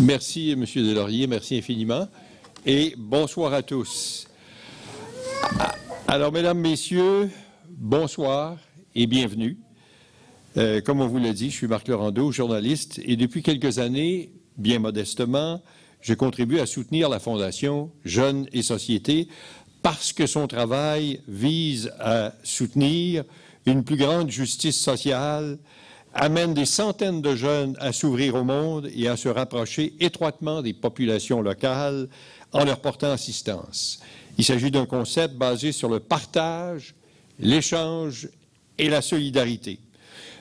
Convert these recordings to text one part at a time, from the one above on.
Merci, M. Deslauriers, merci infiniment. Et bonsoir à tous. Alors, mesdames, messieurs, bonsoir et bienvenue. Comme on vous l'a dit, je suis Marc Laurendeau, journaliste, et depuis quelques années, bien modestement, je contribue à soutenir la Fondation Jeunes et Société parce que son travail vise à soutenir une plus grande justice sociale, amène des centaines de jeunes à s'ouvrir au monde et à se rapprocher étroitement des populations locales en leur portant assistance. Il s'agit d'un concept basé sur le partage, l'échange et la solidarité.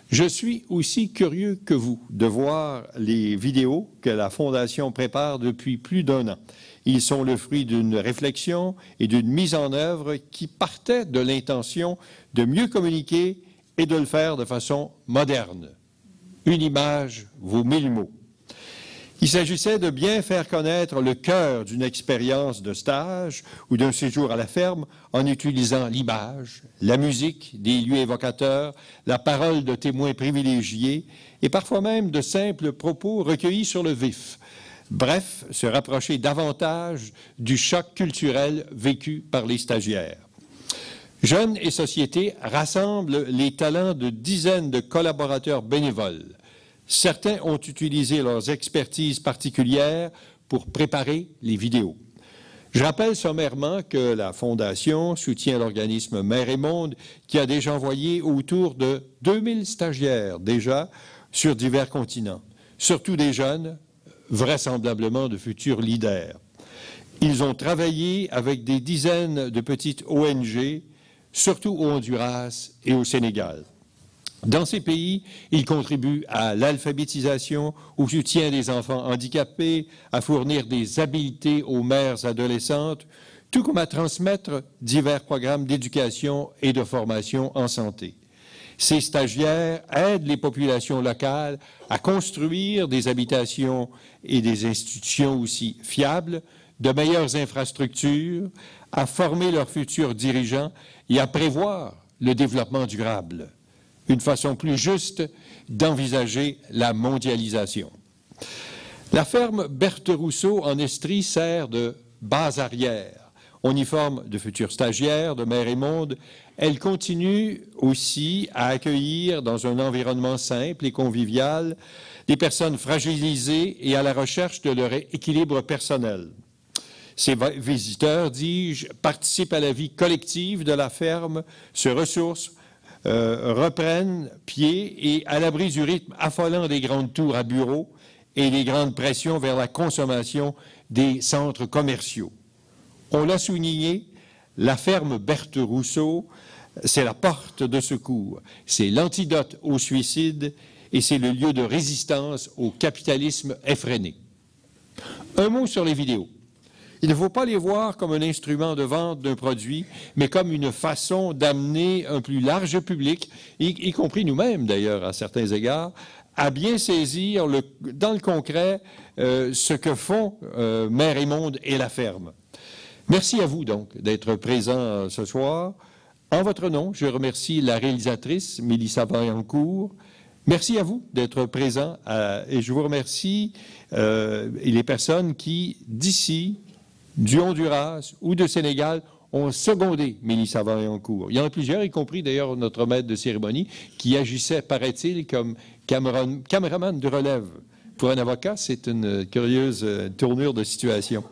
Je suis aussi curieux que vous de voir les vidéos que la Fondation prépare depuis plus d'1 an. Ils sont le fruit d'une réflexion et d'une mise en œuvre qui partait de l'intention de mieux communiquer et de le faire de façon moderne. Une image vaut 1000 mots. Il s'agissait de bien faire connaître le cœur d'une expérience de stage ou d'un séjour à la ferme en utilisant l'image, la musique, des lieux évocateurs, la parole de témoins privilégiés et parfois même de simples propos recueillis sur le vif. Bref, se rapprocher davantage du choc culturel vécu par les stagiaires. Jeunes et Société rassemblent les talents de dizaines de collaborateurs bénévoles. Certains ont utilisé leurs expertises particulières pour préparer les vidéos. Je rappelle sommairement que la Fondation soutient l'organisme Mère et Monde qui a déjà envoyé autour de 2000 stagiaires déjà sur divers continents, surtout des jeunes, vraisemblablement de futurs leaders. Ils ont travaillé avec des dizaines de petites ONG, surtout au Honduras et au Sénégal. Dans ces pays, ils contribuent à l'alphabétisation, au soutien des enfants handicapés, à fournir des habiletés aux mères adolescentes, tout comme à transmettre divers programmes d'éducation et de formation en santé. Ces stagiaires aident les populations locales à construire des habitations et des institutions aussi fiables, de meilleures infrastructures, à former leurs futurs dirigeants et à prévoir le développement durable. Une façon plus juste d'envisager la mondialisation. La ferme Berthe Rousseau en Estrie sert de base arrière. On y forme de futurs stagiaires de Mère et Monde. Elle continue aussi à accueillir dans un environnement simple et convivial des personnes fragilisées et à la recherche de leur équilibre personnel. Ces visiteurs, dis-je, participent à la vie collective de la ferme, se ressourcent, reprennent pied et à l'abri du rythme affolant des grandes tours à bureaux et des grandes pressions vers la consommation des centres commerciaux. On l'a souligné, la ferme Berthe Rousseau, c'est la porte de secours, c'est l'antidote au suicide et c'est le lieu de résistance au capitalisme effréné. Un mot sur les vidéos. Il ne faut pas les voir comme un instrument de vente d'un produit, mais comme une façon d'amener un plus large public, y compris nous-mêmes d'ailleurs à certains égards, à bien saisir dans le concret ce que font Mère et Monde et la ferme. Merci à vous donc d'être présents ce soir. En votre nom, je remercie la réalisatrice Mélissa Vaillancourt. Merci à vous d'être présents et je vous remercie les personnes qui, d'ici, du Honduras ou du Sénégal, ont secondé Mélissa Vaillancourt. Il y en a plusieurs, y compris d'ailleurs notre maître de cérémonie, qui agissait, paraît-il, comme caméraman de relève. Pour un avocat, c'est une curieuse tournure de situation.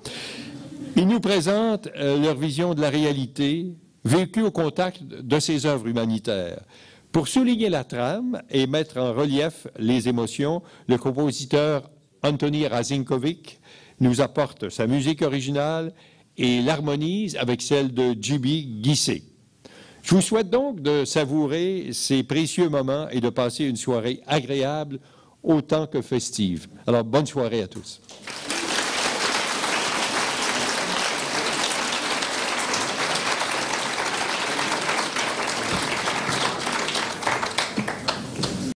Ils nous présentent leur vision de la réalité, vécue au contact de ces œuvres humanitaires. Pour souligner la trame et mettre en relief les émotions, le compositeur Anthony Razinkovic nous apporte sa musique originale et l'harmonise avec celle de Djiby Guissé. Je vous souhaite donc de savourer ces précieux moments et de passer une soirée agréable autant que festive. Alors, bonne soirée à tous.